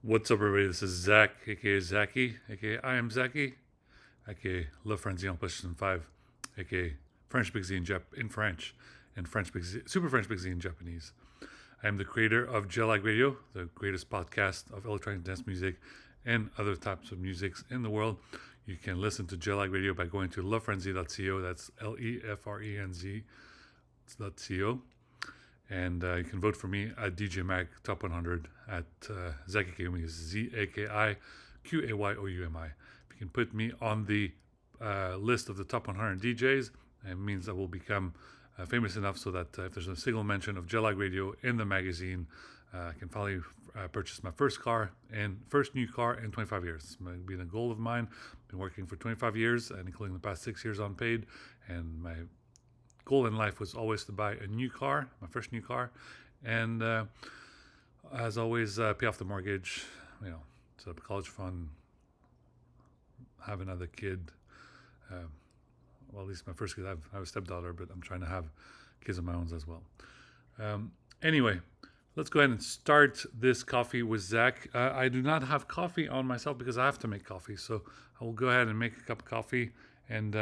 What's up, everybody? This is Zack, aka Zacky, aka I am Zacky, aka Le Frenzy on PlayStation 5, aka French Big Z in French, and French Big Z, Super French Big Z in Japanese. I am the creator of Lag Radio, the greatest podcast of electronic dance music and other types of musics in the world. You can listen to Lag Radio by going to lefrenzy.co. That's lefrenz.co. And you can vote for me at DJ Mag Top 100 at Zaki Kiyumi, ZAKIQAYOUMI. If you can put me on the list of the top 100 DJs, it means I will become famous enough so that if there's a single mention of Jellag Radio in the magazine, I can finally purchase my first new car in 25 years. It's been a goal of mine. Been working for 25 years, and including the past 6 years unpaid, and my goal in life was always to buy a new car, my first new car, and as always, pay off the mortgage, set up a college fund, have another kid. Well, at least my first kid. I have a stepdaughter, but I'm trying to have kids of my own as well. Anyway, let's go ahead and start this coffee with Zach. I do not have coffee on myself because I have to make coffee, so I will go ahead and make a cup of coffee. And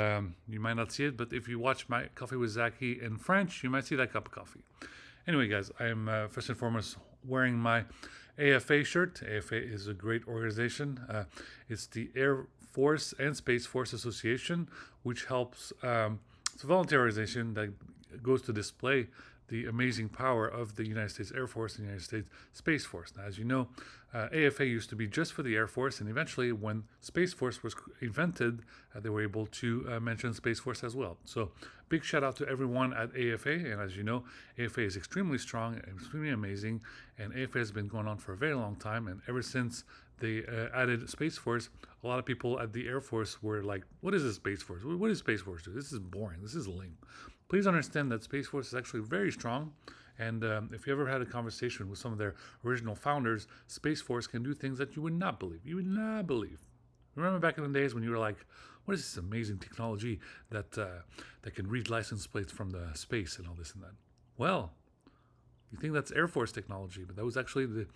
you might not see it, but if you watch my Coffee with Zaki in French, you might see that cup of coffee. Anyway, guys, I am first and foremost wearing my AFA shirt. AFA is a great organization. It's the Air Force and Space Force Association, which helps. It's a volunteer organization that goes to display the amazing power of the United States Air Force and the United States Space Force. Now, as you know, AFA used to be just for the Air Force, and eventually, when Space Force was invented, they were able to mention Space Force as well. So, big shout out to everyone at AFA. And as you know, AFA is extremely strong, extremely amazing, and AFA has been going on for a very long time. And ever since they added Space Force, a lot of people at the Air Force were like, "What is a Space Force? What does Space Force do? This is boring. This is lame." Please understand that Space Force is actually very strong. And if you ever had a conversation with some of their original founders, Space Force can do things that you would not believe. You would not believe. Remember back in the days when you were like, "What is this amazing technology that can read license plates from the space and all this and that?" Well, you think that's Air Force technology, but that was actually the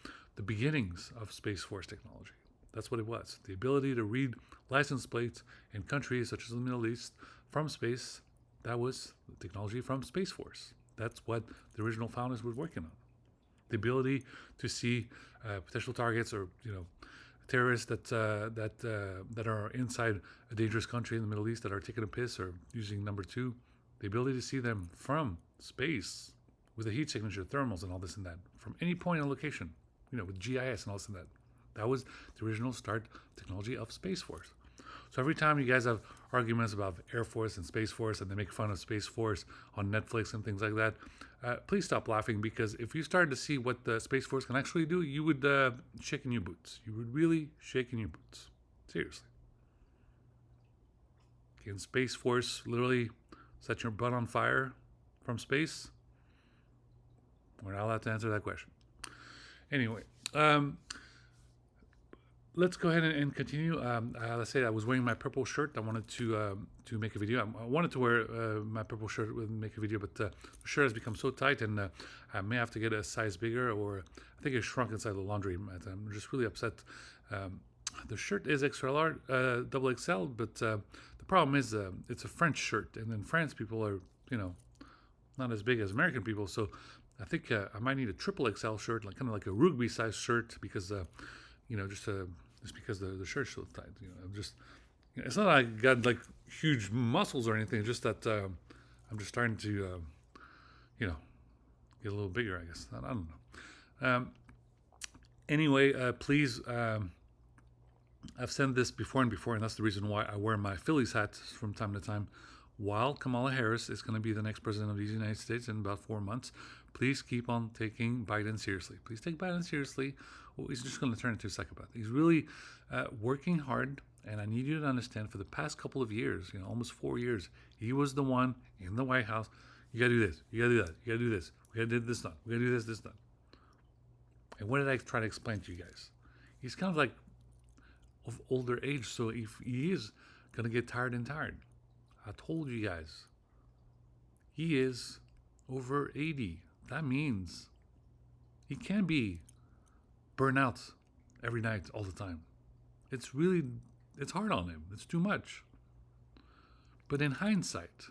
beginnings of Space Force technology. That's what it was. The ability to read license plates in countries such as the Middle East from space. That was the technology from Space Force. That's what the original founders were working on. The ability to see potential targets or terrorists that are inside a dangerous country in the Middle East that are taking a piss or using number two. The ability to see them from space with a heat signature, thermals, and all this and that from any point in location. With GIS and all this and that. That was the original start technology of Space Force. So every time you guys have arguments about Air Force and Space Force and they make fun of Space Force on Netflix and things like that, please stop laughing, because if you started to see what the Space Force can actually do, you would shake in your boots. You would really shake in your boots. Seriously. Can Space Force literally set your butt on fire from space? We're not allowed to answer that question. Anyway, let's go ahead and continue. Let's say I was wearing my purple shirt. I wanted to make a video. I wanted to wear my purple shirt and make a video, but the shirt has become so tight, and I may have to get a size bigger, or I think it shrunk inside the laundry. I'm just really upset. The shirt is extra large, double XL, but the problem is it's a French shirt, and in France people are not as big as American people, so I think I might need a triple XL shirt, like kind of like a rugby size shirt, because just because the shirt's so tight. I'm just, it's not like I got like huge muscles or anything. Just that I'm just starting to, get a little bigger, I guess. I don't know. Anyway, please, I've said this before, and that's the reason why I wear my Phillies hat from time to time. While Kamala Harris is going to be the next president of the United States in about 4 months, please keep on taking Biden seriously. Please take Biden seriously. He's just going to turn into a psychopath. He's really working hard, and I need you to understand, for the past couple of years, almost 4 years, he was the one in the White House. You got to do this. You got to do that. You got to do this. We got to do this done. We got to do this done. And what did I try to explain to you guys? He's kind of like of older age, so if he is going to get tired. I told you guys, he is over 80. That means he can be burnout every night, all the time. It's hard on him. It's too much. But in hindsight,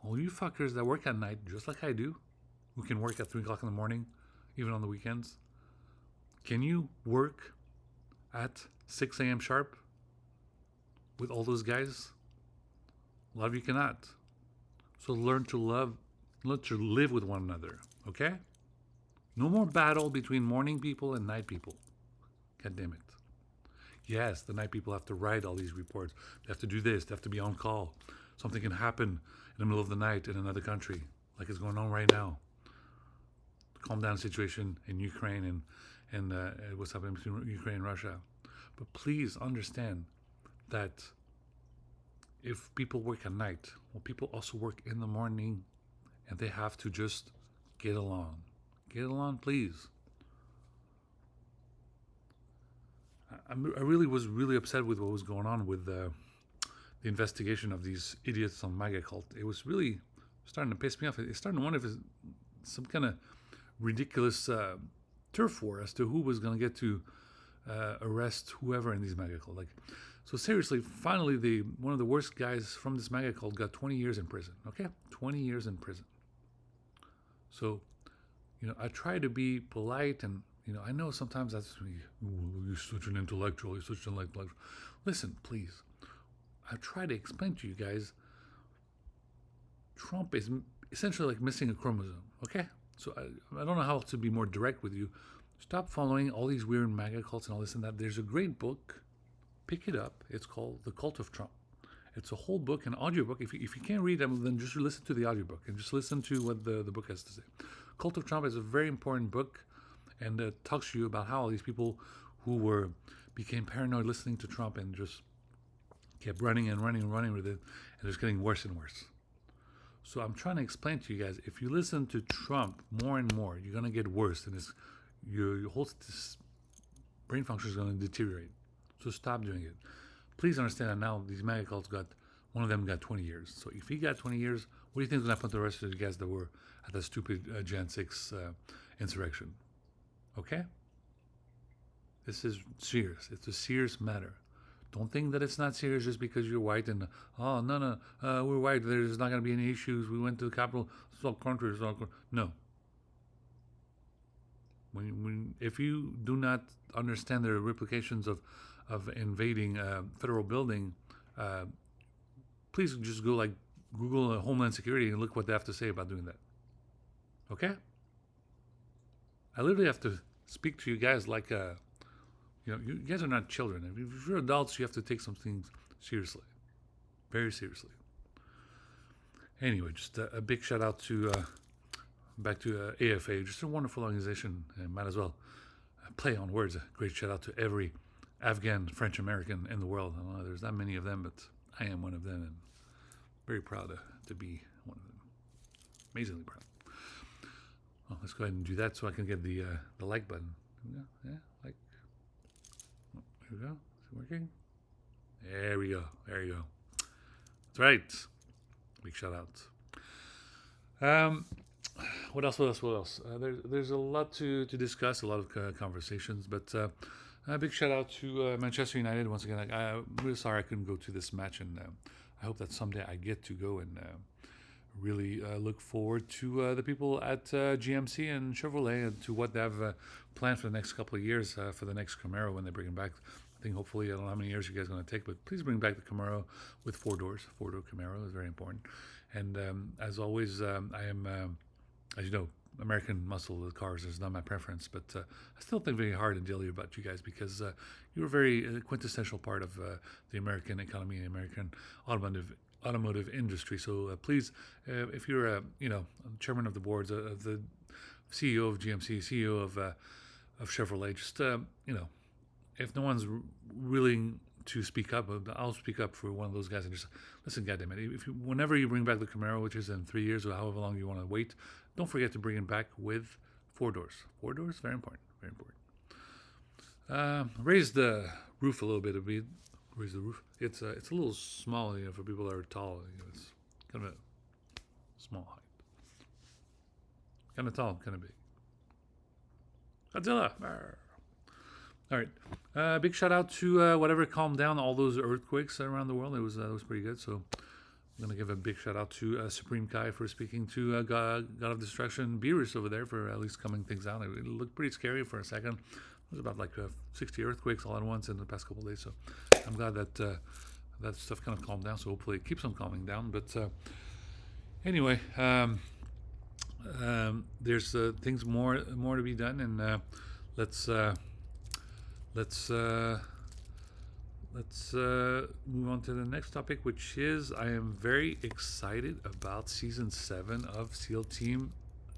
all you fuckers that work at night, just like I do, who can work at 3 o'clock in the morning, even on the weekends, can you work at 6 a.m. sharp with all those guys? A lot of you cannot. So learn to live with one another, okay? No more battle between morning people and night people. God damn it. Yes, the night people have to write all these reports. They have to do this. They have to be on call. Something can happen in the middle of the night in another country, like it's going on right now. Calm down situation in Ukraine and what's happening between Ukraine and Russia. But please understand that if people work at night, well, people also work in the morning, and they have to just get along. Get along, please. I really was really upset with what was going on with the investigation of these idiots on MAGA cult. It was really starting to piss me off. It's starting to wonder if it's some kind of ridiculous turf war as to who was going to get to arrest whoever in these MAGA cult. So seriously, finally, one of the worst guys from this MAGA cult got 20 years in prison. Okay, 20 years in prison. So, I try to be polite, and I know sometimes that's you're such an intellectual. You're such an intellectual. Listen, please. I try to explain to you guys. Trump is essentially like missing a chromosome. Okay, so I don't know how to be more direct with you. Stop following all these weird MAGA cults and all this and that. There's a great book. Pick it up. It's called The Cult of Trump. It's a whole book, an audiobook. If you can't read them, then just listen to the audiobook and just listen to what the book has to say. Cult of Trump is a very important book, and it talks to you about how all these people who became paranoid listening to Trump and just kept running and running and running with it, and it's getting worse and worse. So I'm trying to explain to you guys, if you listen to Trump more and more, you're going to get worse, and your whole brain function is going to deteriorate. So stop doing it. Please understand that now these MAGA cults one of them got 20 years. So if he got 20 years, what do you think is going to happen to the rest of the guys that were at that stupid Jan 6 insurrection? Okay? This is serious. It's a serious matter. Don't think that it's not serious just because you're white and, no, we're white. There's not going to be any issues. We went to the Capitol. It's all country. No. If you do not understand the repercussions of invading a federal building, please just go Google Homeland Security and look what they have to say about doing that. Okay? I literally have to speak to you guys like you guys are not children. If you're adults, you have to take some things seriously, very seriously. Anyway, just a big shout out to back to AFA, just a wonderful organization, and might as well play on words. A great shout out to every Afghan French American in the world. I don't know, there's not many of them, but I am one of them, and very proud to be one of them. Amazingly proud. Well, let's go ahead and do that so I can get the like button. Yeah, like. Oh, here we go. Is it working? There we go. There you go. That's right. Big shout out. What else? There's a lot to discuss, a lot of conversations, but a big shout out to Manchester United once again. I'm really sorry I couldn't go to this match, and I hope that someday I get to go and really look forward to the people at GMC and Chevrolet and to what they have planned for the next couple of years for the next Camaro when they bring it back. I think hopefully, I don't know how many years you guys are going to take, but please bring back the Camaro with 4 doors. 4-door Camaro is very important. And as always, I am, as you know, American muscle of cars is not my preference, but I still think very hard and dearly about you guys because you're a very quintessential part of the American economy and American automotive industry. So please, if you're chairman of the boards of the CEO of GMC, CEO of Chevrolet, just if no one's willing to speak up, I'll speak up for one of those guys and just listen. Goddamn it! Whenever you bring back the Camaro, which is in 3 years or however long you want to wait, don't forget to bring it back with 4 doors. 4 doors, very important, very important. Raise the roof a little bit. Raise the roof. It's a little small, for people that are tall. It's kind of a small height. Kind of tall, kind of big. Godzilla. All right. Big shout out to whatever calmed down all those earthquakes around the world. It was pretty good. So I'm gonna give a big shout out to Supreme Kai for speaking to God of Destruction Beerus over there for at least coming things out. It looked pretty scary for a second. It was about like 60 earthquakes all at once in the past couple of days. So I'm glad that that stuff kind of calmed down. So hopefully it keeps on calming down. But anyway, there's things more to be done, and let's let's move on to the next topic, which is I am very excited about season 7 of SEAL Team.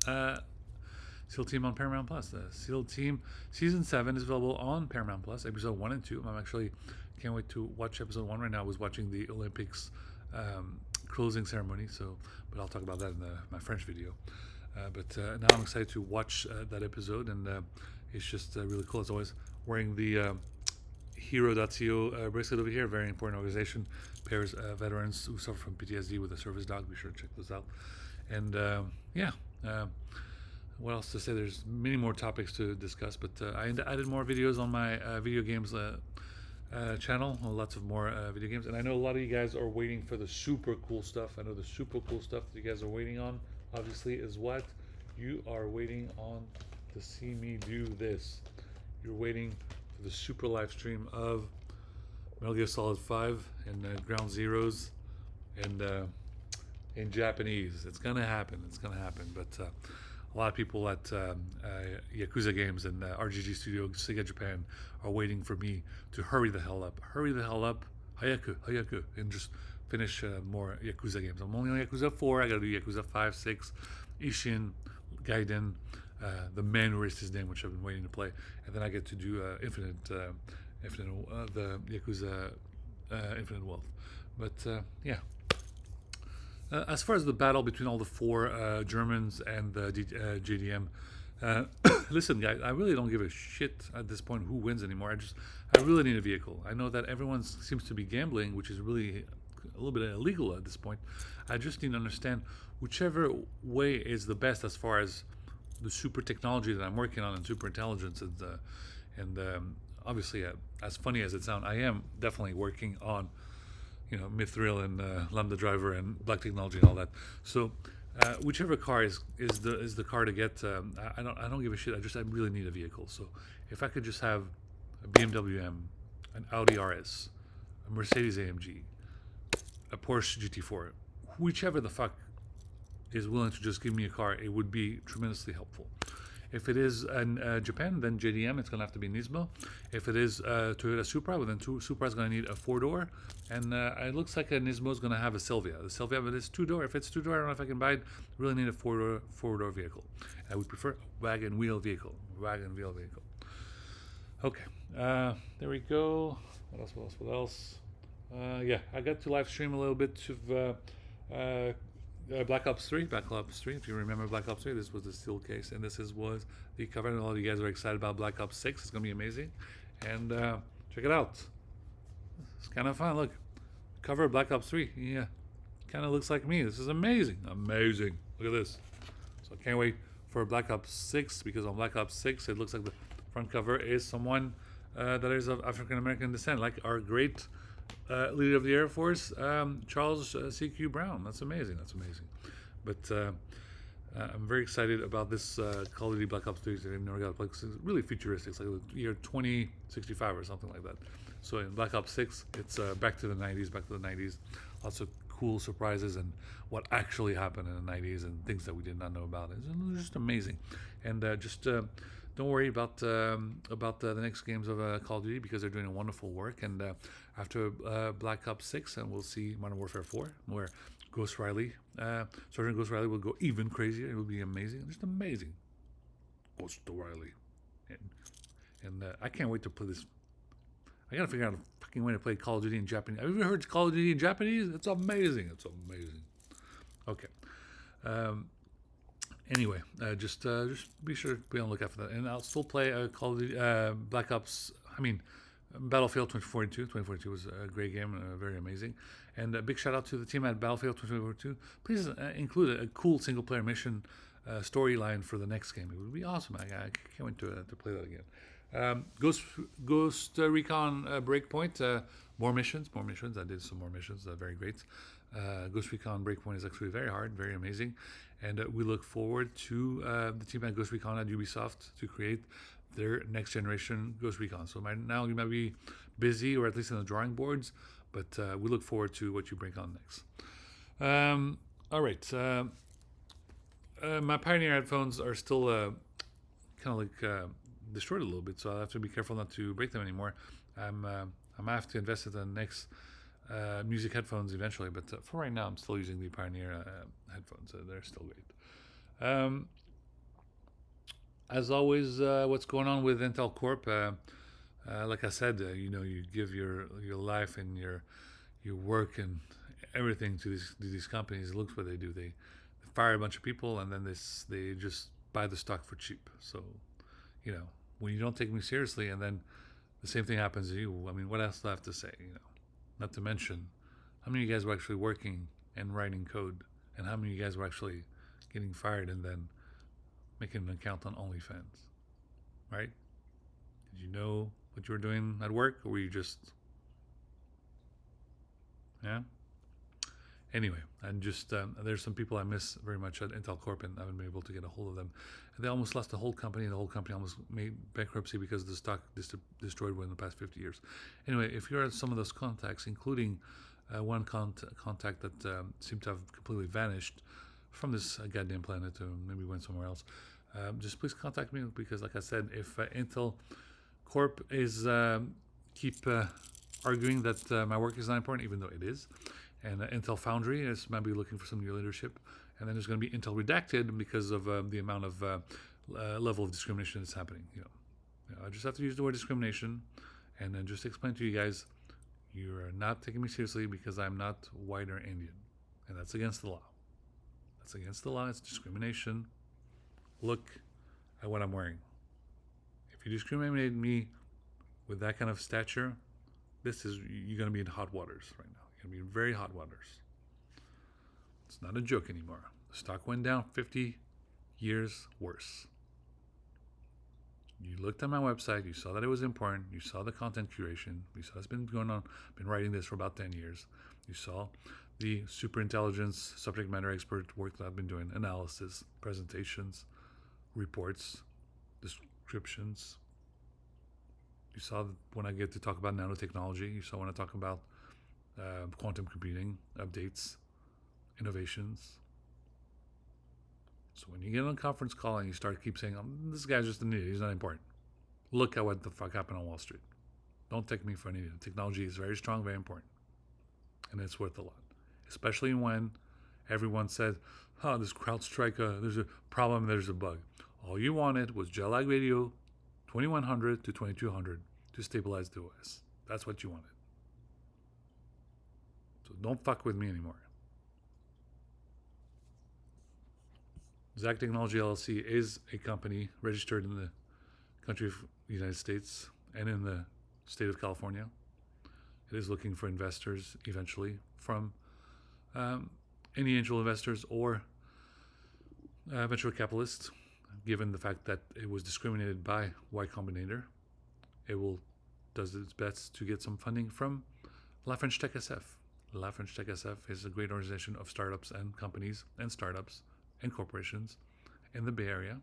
SEAL Team on Paramount Plus. The SEAL Team season 7 is available on Paramount Plus. Episode 1 and 2. I'm actually can't wait to watch episode 1 right now. I was watching the Olympics closing ceremony, but I'll talk about that in my French video. But now I'm excited to watch that episode, and it's just really cool. As always, wearing the Hero.co bracelet over here, very important organization, pairs veterans who suffer from PTSD with a service dog. Be sure to check those out. And what else to say? There's many more topics to discuss, but I added more videos on my video games channel, lots of more video games. And I know a lot of you guys are waiting for the super cool stuff. I know the super cool stuff that you guys are waiting on, obviously, is what you are waiting on to see me do this. You're waiting for the super live stream of Metal Gear Solid 5 and Ground Zeroes and in Japanese. It's gonna happen. But a lot of people at Yakuza Games and RGG Studio Sega Japan are waiting for me to hurry the hell up, hayaku, and just finish more Yakuza games. I'm only on Yakuza 4. I gotta do Yakuza 5, 6, Ishin, Gaiden, The Man Who Erased His Name, which I've been waiting to play, and then I get to do the Yakuza Infinite Wealth. But yeah. As far as the battle between all the 4 Germans and the JDM, listen, guys, I really don't give a shit at this point who wins anymore. I really need a vehicle. I know that everyone seems to be gambling, which is really a little bit illegal at this point. I just need to understand whichever way is the best as far as the super technology that I'm working on and super intelligence and obviously, as funny as it sounds, I am definitely working on Mithril and Lambda Driver and Black Technology and all that. So whichever car is the car to get, I don't give a shit. I really need a vehicle. So if I could just have a BMW M, an Audi RS, a Mercedes AMG, a Porsche GT4, whichever the fuck is willing to just give me a car, it would be tremendously helpful. If it is in Japan, then JDM, it's going to have to be Nismo. If it is Toyota Supra, well, then Supra is going to need a 4-door. And it looks like a Nismo is going to have a Silvia. The Silvia, but it's 2-door. If it's 2-door, I don't know if I can buy it. Really need a 4-door vehicle. I would prefer a wagon wheel vehicle. Okay, there we go. What else? Yeah, I got to live stream a little bit of Black Ops 3. If you remember Black Ops 3, this was the steel case, and was the cover. And a lot of you guys are excited about Black Ops 6. It's going to be amazing. And check it out. It's kind of fun. Look, cover of Black Ops 3. Yeah, kind of looks like me. This is amazing. Look at this. So I can't wait for Black Ops 6, because on Black Ops 6, it looks like the front cover is someone that is of African American descent, like our great leader of the Air Force, Charles C.Q. Brown. That's amazing. But I'm very excited about this Call of Duty Black Ops 3. I never got to play. It's really futuristic. It's like the year 2065 or something like that. So in Black Ops 6, it's back to the 90s. Lots of cool surprises and what actually happened in the 90s and things that we did not know about. It's just amazing. And don't worry about the next games of Call of Duty, because they're doing a wonderful work. And after Black Ops 6, and we'll see Modern Warfare 4, where Sergeant Ghost Riley will go even crazier. It will be amazing. Just amazing. Ghost Riley. And I can't wait to play this. I gotta figure out a fucking way to play Call of Duty in Japanese. Have you ever heard Call of Duty in Japanese? It's amazing. Okay. Anyway, just be sure to be on the lookout for that. And I'll still play Call of Duty Black Ops. Battlefield 2042. 2042 was a great game and very amazing. And a big shout out to the team at Battlefield 2042. Please include a cool single player mission storyline for the next game. It would be awesome. I can't wait to play that again. Ghost Recon Breakpoint. More missions, more missions. I did some more missions. Very great. Ghost Recon Breakpoint is actually very hard, very amazing, and we look forward to the team at Ghost Recon at Ubisoft to create their next generation Ghost Recon. So now you might be busy, or at least in the drawing boards, but we look forward to what you bring on next. All right. My Pioneer headphones are still kind of like destroyed a little bit, so I have to be careful not to break them anymore. I'm have to invest in the next music headphones eventually, but for right now, I'm still using the Pioneer headphones. They're still great. As always, what's going on with Intel Corp? Like I said, you give your life and your work and everything to these companies. Look what they do. They fire a bunch of people, and then they just buy the stock for cheap. So, when you don't take me seriously, and then the same thing happens to you. I mean, what else do I have to say? Not to mention how many of you guys were actually working and writing code, and how many of you guys were actually getting fired and then making an account on OnlyFans, right? Did you know what you were doing at work, or were you just, yeah? Anyway, and just there's some people I miss very much at Intel Corp, and I haven't been able to get a hold of them. And they almost lost the whole company, and the whole company almost made bankruptcy because the stock destroyed within the past 50 years. Anyway, if you're at some of those contacts, including one contact that seemed to have completely vanished from this goddamn planet, maybe went somewhere else, just please contact me, because, like I said, if Intel Corp is keep arguing that my work is not important, even though it is, and Intel Foundry is maybe looking for some new leadership, and then there's going to be Intel Redacted because of the amount of level of discrimination that's happening. I just have to use the word discrimination, and then just explain to you guys, you are not taking me seriously because I'm not white or Indian, and that's against the law. That's against the law. It's discrimination. Look at what I'm wearing. If you discriminate me with that kind of stature, you're going to be in hot waters right now. You're going to be in very hot waters. It's not a joke anymore. The stock went down 50 years worse. You looked at my website, you saw that it was important, you saw the content curation, you saw it's been going on, been writing this for about 10 years. You saw the super intelligence subject matter expert work that I've been doing, analysis, presentations, reports, descriptions. You saw when I get to talk about nanotechnology. You saw when I talk about quantum computing, updates, innovations. So when you get on a conference call and you keep saying, this guy's just an idiot, he's not important. Look at what the fuck happened on Wall Street. Don't take me for an idiot. Technology is very strong, very important. And it's worth a lot. Especially when everyone said, this CrowdStrike, there's a problem, there's a bug. All you wanted was Jet-Lag Radio 2100 to 2200 to stabilize the OS. That's what you wanted. So don't fuck with me anymore. Zack Technology LLC is a company registered in the country of the United States and in the state of California. It is looking for investors eventually from any angel investors or venture capitalists. Given the fact that it was discriminated by Y Combinator, it does its best to get some funding from La French Tech SF. La French Tech SF is a great organization of startups and companies and startups and corporations in the Bay Area,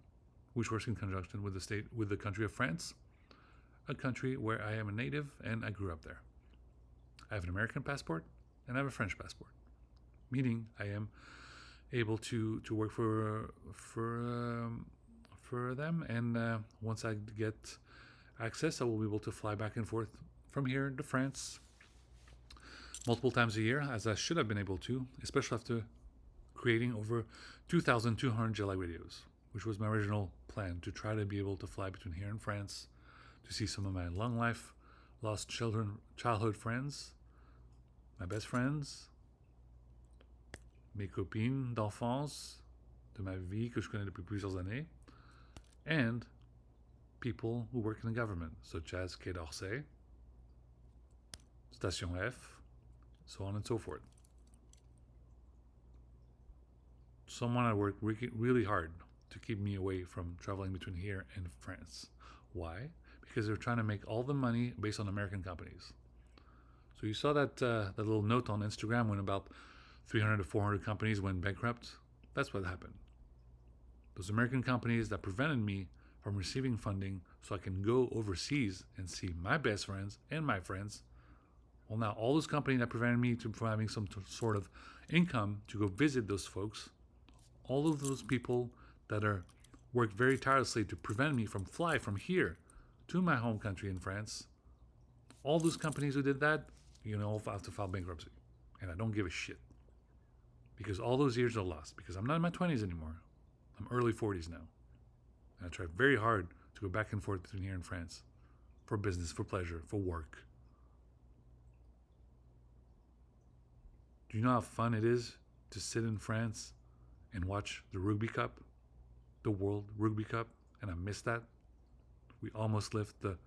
which works in conjunction with the country of France, a country where I am a native and I grew up there. I have an American passport and I have a French passport, meaning I am able to work for them, and once I get access, I will be able to fly back and forth from here to France multiple times a year, as I should have been able to, especially after creating over 2,200 Jet-Lag radios, which was my original plan, to try to be able to fly between here and France to see some of my long life lost childhood friends, my best friends, mes copines d'enfance, de ma vie que je connais depuis plusieurs années, and people who work in the government, such as Quai d'Orsay, Station F, so on and so forth. Someone I worked really hard to keep me away from traveling between here and France. Why? because they're trying to make all the money based on American companies. So you saw that little note on Instagram when about 300 to 400 companies went bankrupt. That's what happened. Those American companies that prevented me from receiving funding so I can go overseas and see my best friends and my friends. Well, now all those companies that prevented me from having some sort of income to go visit those folks, all of those people that are worked very tirelessly to prevent me from fly from here to my home country in France, all those companies who did that, have to file bankruptcy. And I don't give a shit. Because all those years are lost. Because I'm not in my 20s anymore. I'm early 40s now. And I try very hard to go back and forth between here and France. For business, for pleasure, for work. Do you know how fun it is to sit in France and watch the Rugby Cup? The World Rugby Cup? And I missed that. We almost lifted the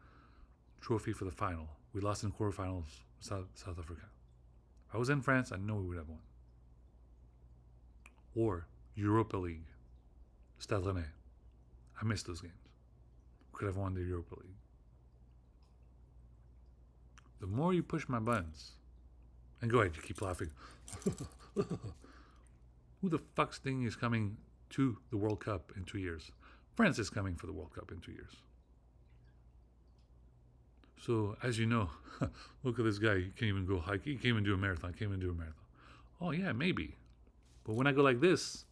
trophy for the final. We lost in quarterfinals, South Africa. If I was in France, I know we would have won. Or Europa League. Stade Rennais. I missed those games. Could have won the Europa League. The more you push my buttons, and go ahead, you keep laughing. Who the fuck's thing is coming to the World Cup in 2 years? France is coming for the World Cup in 2 years. So, as you know, look at this guy. He can't even go hike. He can't even do a marathon. Oh, yeah, maybe. But when I go like this,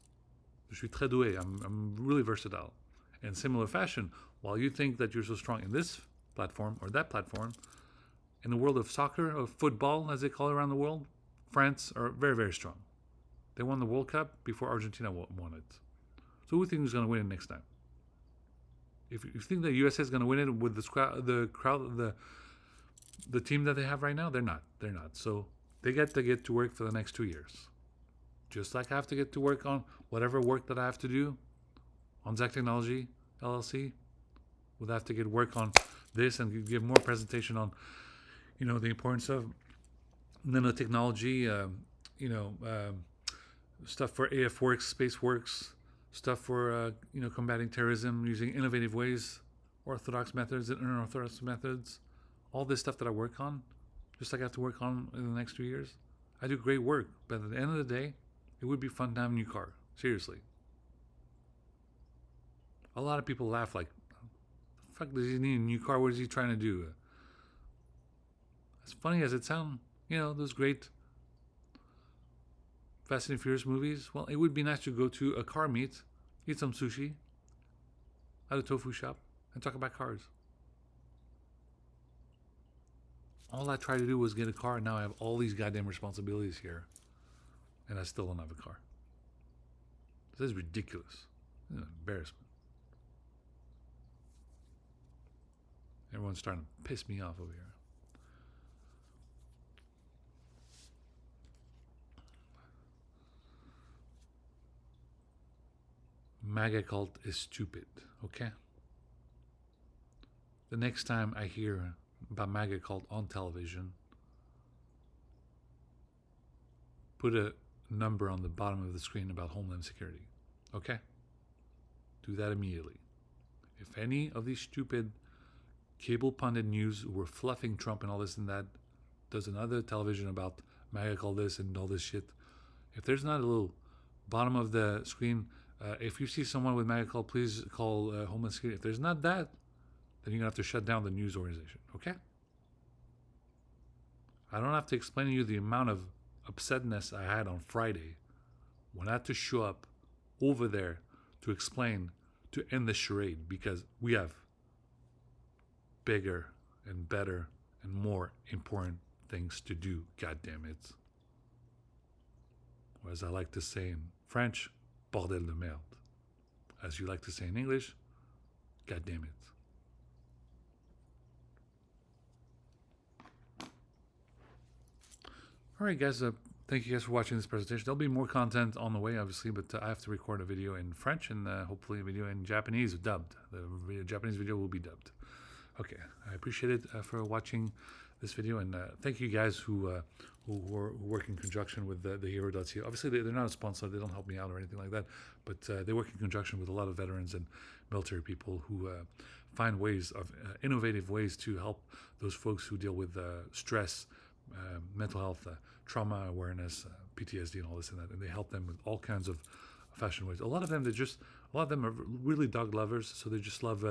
je suis très doué. I'm really versatile. In similar fashion, while you think that you're so strong in this platform or that platform, in the world of soccer, of football, as they call it around the world, France are very, very strong. They won the World Cup before Argentina won it. So who thinks is going to win it next time? If you think the USA is going to win it with the team that they have right now, they're not. So they get to work for the next 2 years. Just like I have to get to work on whatever work that I have to do on Zack Technology LLC. We'll have to get work on this and give more presentation on, the importance of nanotechnology, stuff for AF Works, Space Works, stuff for combating terrorism using innovative ways, orthodox methods and unorthodox methods, all this stuff that I work on, just like I have to work on in the next 2 years. I do great work, but at the end of the day, it would be fun to have a new car. Seriously. A lot of people laugh like, the fuck does he need a new car? What is he trying to do? As funny as it sounds, those great Fast and Furious movies, well, it would be nice to go to a car meet, eat some sushi at a tofu shop, and talk about cars. All I tried to do was get a car, and now I have all these goddamn responsibilities here, and I still don't have a car. This is ridiculous. This is an embarrassment. Everyone's starting to piss me off over here. MAGA cult is stupid, okay? The next time I hear about MAGA cult on television, put a number on the bottom of the screen about Homeland Security, okay? Do that immediately. If any of these stupid cable pundit news who were fluffing Trump and all this and that does another television about MAGA cult this and all this shit, if there's not a little bottom of the screen, if you see someone with MAGA cult, please call Homeland Security. If there's not that, then you're going to have to shut down the news organization, okay? I don't have to explain to you the amount of upsetness I had on Friday when I had to show up over there to explain, to end the charade, because we have bigger and better and more important things to do, God damn it. Or as I like to say in French, bordel de merde. As you like to say in English, God damn it. All right, guys. Thank you guys for watching this presentation. There'll be more content on the way, obviously, but I have to record a video in French and hopefully a video in Japanese dubbed. The Japanese video will be dubbed. Okay, I appreciate it for watching this video, and thank you guys who work in conjunction with the Hero.ca. Obviously, they're not a sponsor; they don't help me out or anything like that. But they work in conjunction with a lot of veterans and military people who find ways of innovative ways to help those folks who deal with stress, mental health, trauma awareness, PTSD, and all this and that, and they help them with all kinds of fashion ways. A lot of them are really dog lovers, so they just love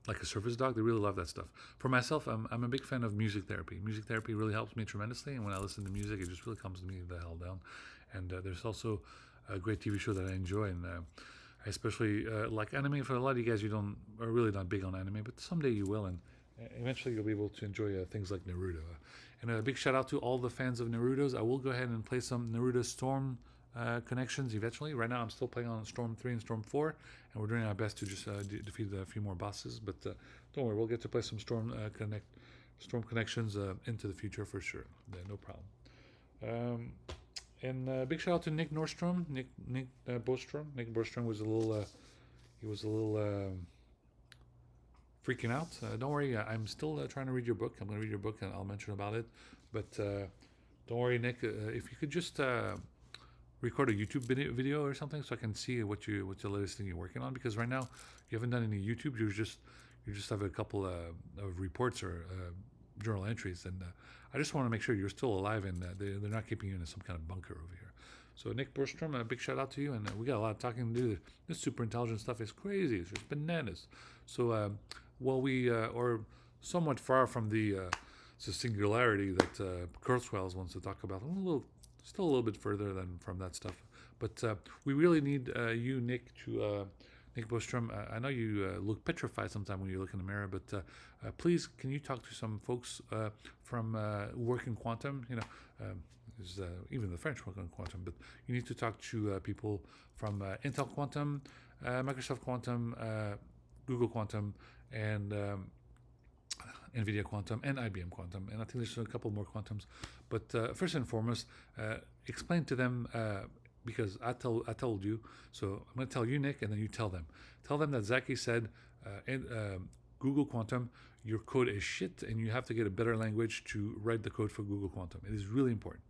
like a service dog. They really love that stuff. For myself, I'm a big fan of music therapy. Music therapy really helps me tremendously, and when I listen to music, it just really calms me the hell down. And there's also a great TV show that I enjoy, and I especially like anime. For a lot of you guys, you don't are really not big on anime, but someday you will, and eventually you'll be able to enjoy things like Naruto. And a big shout out to all the fans of Naruto's. I will go ahead and play some Naruto Storm connections eventually. Right now, I'm still playing on Storm 3 and Storm 4, and we're doing our best to just defeat a few more bosses. But don't worry, we'll get to play some Storm connections into the future for sure. No problem. And big shout out to Nick Nordstrom, Nick Bostrom. Nick Bostrom was a little freaking out. Don't worry, I'm still trying to read your book. I'm going to read your book and I'll mention about it. But don't worry, Nick. If you could just record a YouTube video or something, so I can see what's the latest thing you're working on. Because right now you haven't done any YouTube. You just have a couple of reports or journal entries, and I just want to make sure you're still alive and they're not keeping you in some kind of bunker over here. So Nick Bergstrom, a big shout out to you, and we got a lot of talking to do. This super intelligent stuff is crazy. It's just bananas. So while we are somewhat far from the singularity that Kurzweil wants to talk about, still a little bit further than from that stuff. But we really need you, Nick, to Nick Bostrom. I know you look petrified sometimes when you look in the mirror, but please, can you talk to some folks from work in quantum? Even the French work in quantum, but you need to talk to people from Intel Quantum, Microsoft Quantum, Google Quantum, and NVIDIA Quantum, and IBM Quantum. And I think there's a couple more quantums. But first and foremost, explain to them, because I told you, so I'm going to tell you, Nick, and then you tell them. Tell them that Zack said, in Google Quantum, your code is shit, and you have to get a better language to write the code for Google Quantum. It is really important.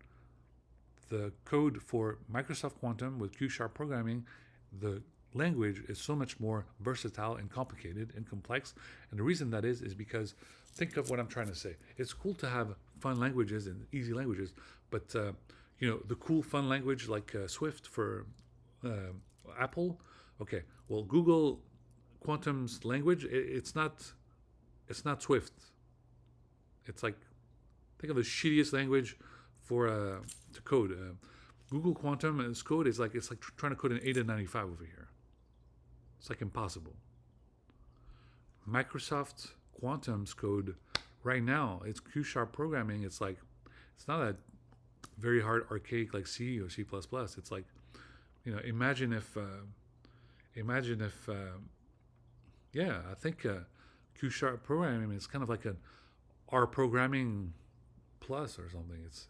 The code for Microsoft Quantum with Q# programming, the language is so much more versatile and complicated and complex. And the reason that is because think of what I'm trying to say. It's cool to have fun languages and easy languages, but the cool fun language like Swift for Apple. Okay, well, Google Quantum's language, it's not Swift. It's like, think of the shittiest language for to code. Google Quantum's code is it's like trying to code an ADA95 over here. It's like impossible. Microsoft Quantum's code right now, it's Q# programming. It's not a very hard archaic like C or C++. It's like, imagine if I think Q# programming is kind of like an R programming plus or something. It's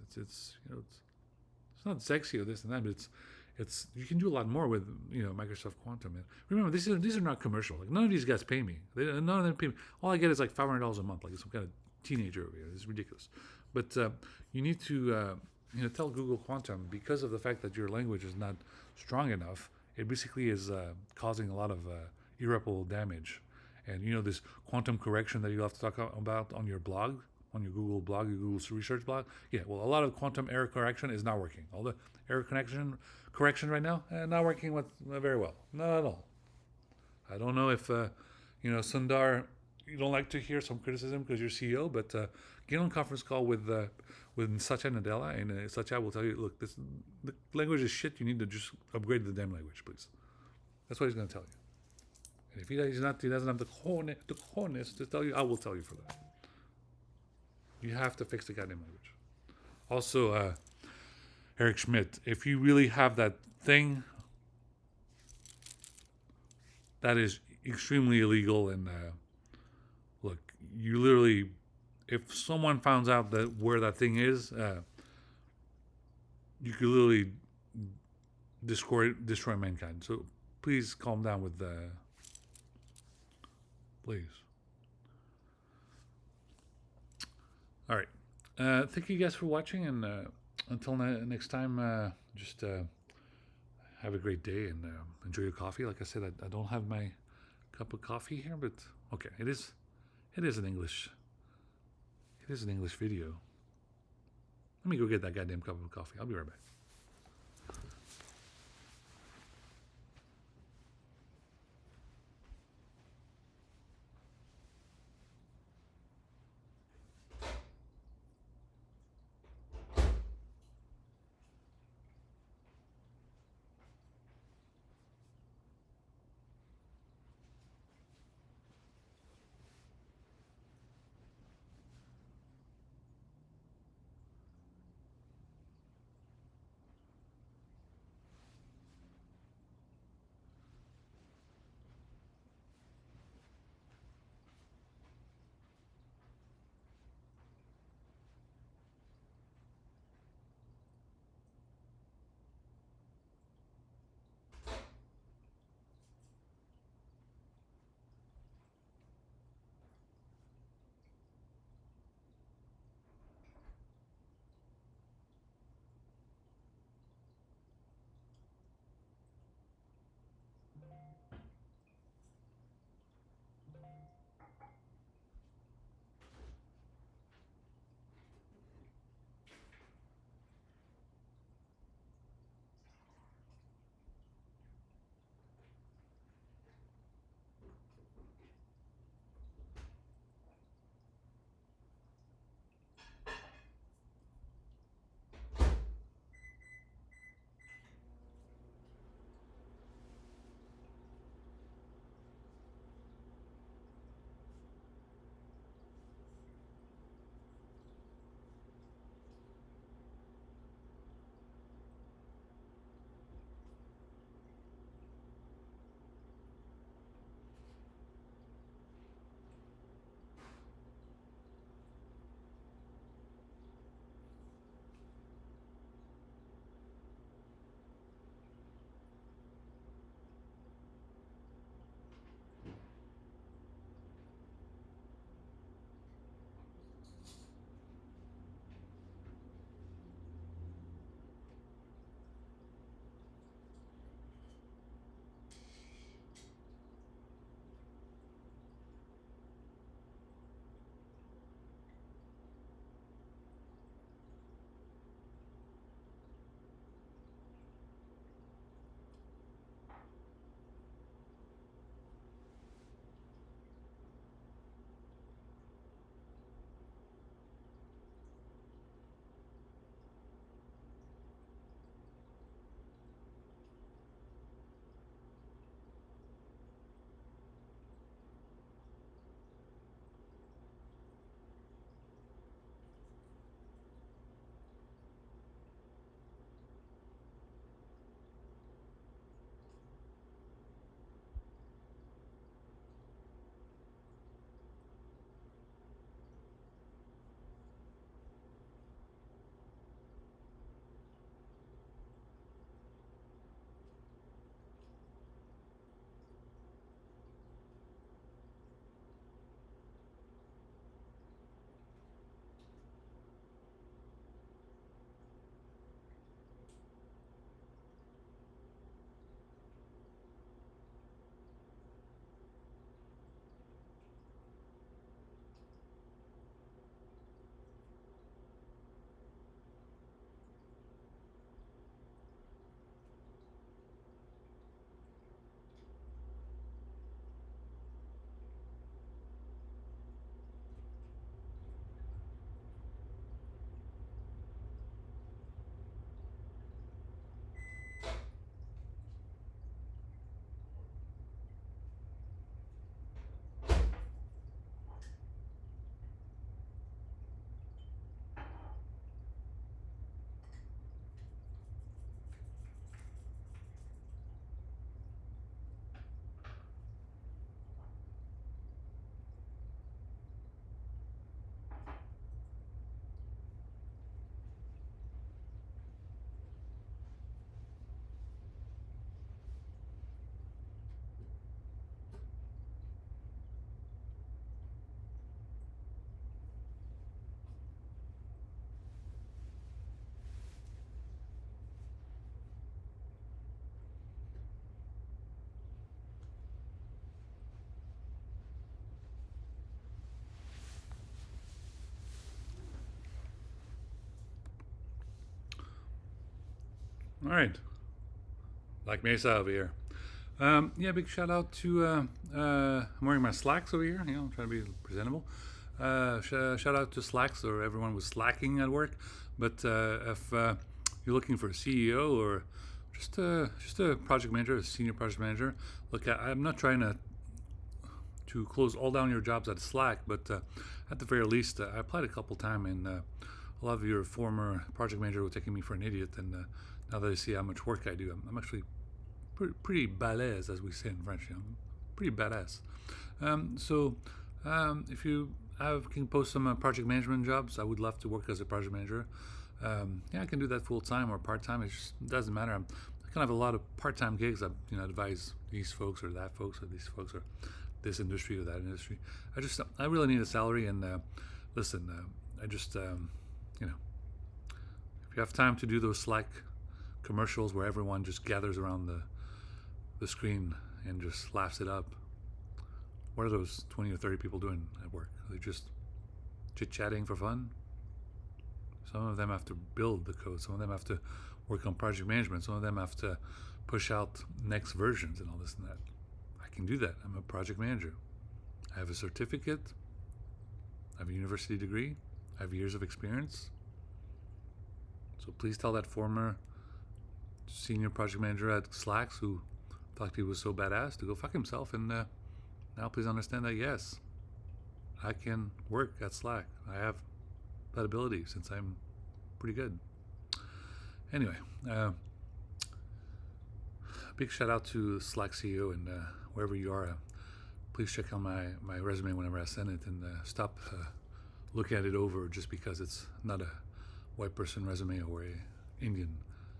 not sexy or this and that, but it's you can do a lot more with Microsoft Quantum. And remember, these are not commercial. Like, none of these guys pay me. None of them pay me. All I get is like $500 a month, like some kind of teenager over here. It's ridiculous. But you need to tell Google Quantum, because of the fact that your language is not strong enough, it basically is causing a lot of irreparable damage. And this quantum correction that you have to talk about on your blog, on your Google blog, your Google research blog. Yeah, well, a lot of quantum error correction is not working. All the error correction right now, not working very well. Not at all. I don't know if, Sundar, you don't like to hear some criticism because you're CEO, but get on a conference call with Satya Nadella, and Satya will tell you, look, the language is shit. You need to just upgrade the damn language, please. That's what he's going to tell you. And if he doesn't have the cojones to tell you, I will tell you for that. You have to fix the goddamn language. Also, Eric Schmidt, if you really have that thing, that is extremely illegal. And look, you literally, if someone finds out where that thing is, you could literally destroy mankind. So please calm down with please. All right. Thank you guys for watching, and until next time, just have a great day and enjoy your coffee. Like I said, I don't have my cup of coffee here, but okay, it is. It is an English. It is an English video. Let me go get that goddamn cup of coffee. I'll be right back. All right. Like Mesa over here. Yeah, big shout out to. I'm wearing my slacks over here. Trying to be presentable. Shout out to slacks or everyone was slacking at work. But if you're looking for a CEO or just a project manager, a senior project manager, look, I'm not trying to close all down your jobs at Slack, but at the very least, I applied a couple times, and a lot of your former project manager were taking me for an idiot. And now that I see how much work I do, I'm actually pretty balèze, as we say in French. Pretty badass. If you can post some project management jobs, I would love to work as a project manager. I can do that full time or part time. It just doesn't matter. I kind of have a lot of part time gigs. I advise these folks or that folks or these folks or this industry or that industry. I really need a salary. And listen, if you have time to do those Slack commercials where everyone just gathers around the screen and just laughs it up, what are those 20 or 30 people doing at work? Are they just chit-chatting for fun? Some of them have to build the code. Some of them have to work on project management. Some of them have to push out next versions and all this and that. I can do that. I'm a project manager. I have a certificate. I have a university degree. I have years of experience. So please tell that former senior project manager at Slacks who thought he was so badass to go fuck himself. And now please understand that, yes, I can work at Slack. I have that ability since I'm pretty good. Anyway, big shout out to Slack CEO, and wherever you are, please check out my resume whenever I send it, and stop looking at it over just because it's not a white person resume or a Indian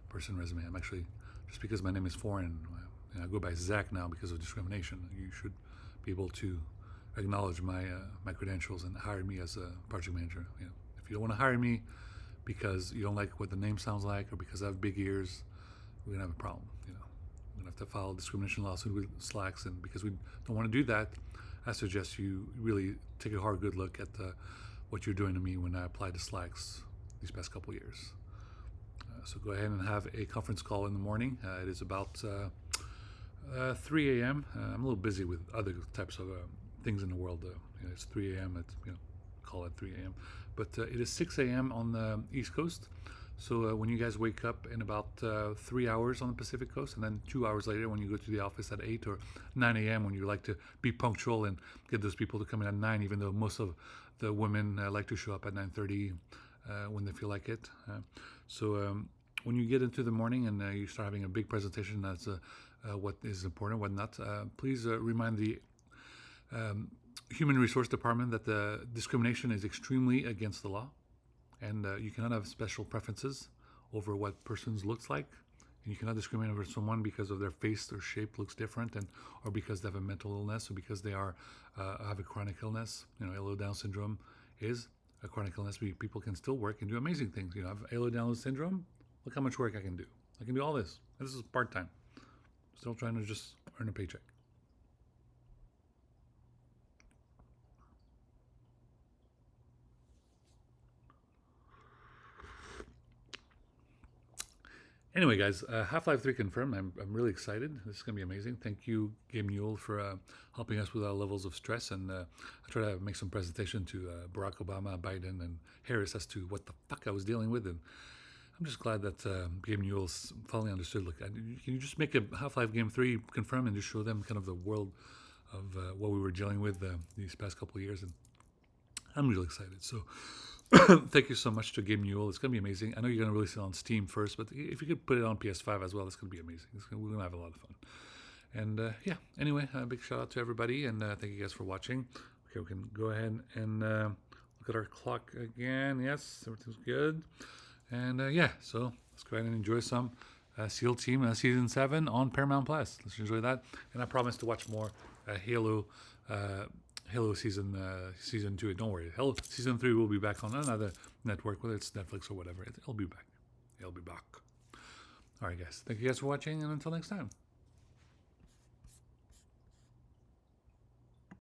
person resume. I'm actually, just because my name is foreign, and I go by Zack now because of discrimination, you should be able to acknowledge my credentials and hire me as a project manager. If you don't want to hire me because you don't like what the name sounds like or because I have big ears, we're gonna have a problem. We're gonna have to file a discrimination lawsuit with Slacks, and because we don't want to do that, I suggest you really take a hard, good look at what you're doing to me when I applied to Slacks these past couple years. So go ahead and have a conference call in the morning. It is about 3 a.m. I'm a little busy with other types of things in the world. It's 3 a.m. Call it 3 a.m. But it is 6 a.m. on the East Coast. So when you guys wake up in about 3 hours on the Pacific Coast, and then 2 hours later when you go to the office at 8 or 9 a.m. when you like to be punctual and get those people to come in at 9, even though most of the women like to show up at 9:30 when they feel like it. When you get into the morning and you start having a big presentation, that's what is important, what not, please remind the Human Resource Department that the discrimination is extremely against the law, and you cannot have special preferences over what persons looks like, and you cannot discriminate over someone because of their face or shape looks different, or because they have a mental illness, or because they have a chronic illness. ALO Down syndrome is a chronic illness. People can still work and do amazing things. I have ALO Down syndrome. Look how much work I can do. I can do all this. This is part-time. Still trying to just earn a paycheck. Anyway, guys, Half-Life 3 confirmed. I'm really excited. This is going to be amazing. Thank you, Game Mule, for helping us with our levels of stress. And I try to make some presentation to Barack Obama, Biden, and Harris as to what the fuck I was dealing with. And I'm just glad that Game Mule's finally understood. Look, can you just make a Half-Life Game 3 confirm and just show them kind of the world of what we were dealing with these past couple of years? And I'm really excited. So thank you so much to Game Mule. It's going to be amazing. I know you're going to release it on Steam first, but if you could put it on PS5 as well, it's going to be amazing. We're going to have a lot of fun. And anyway, a big shout out to everybody, and thank you guys for watching. Okay, we can go ahead and look at our clock again. Yes, everything's good. And so let's go ahead and enjoy some SEAL Team Season 7 on Paramount Plus. Let's enjoy that. And I promise to watch more Halo season 2. Don't worry, Halo season 3 will be back on another network, whether it's Netflix or whatever. It'll be back. It'll be back. All right, guys. Thank you guys for watching, and until next time.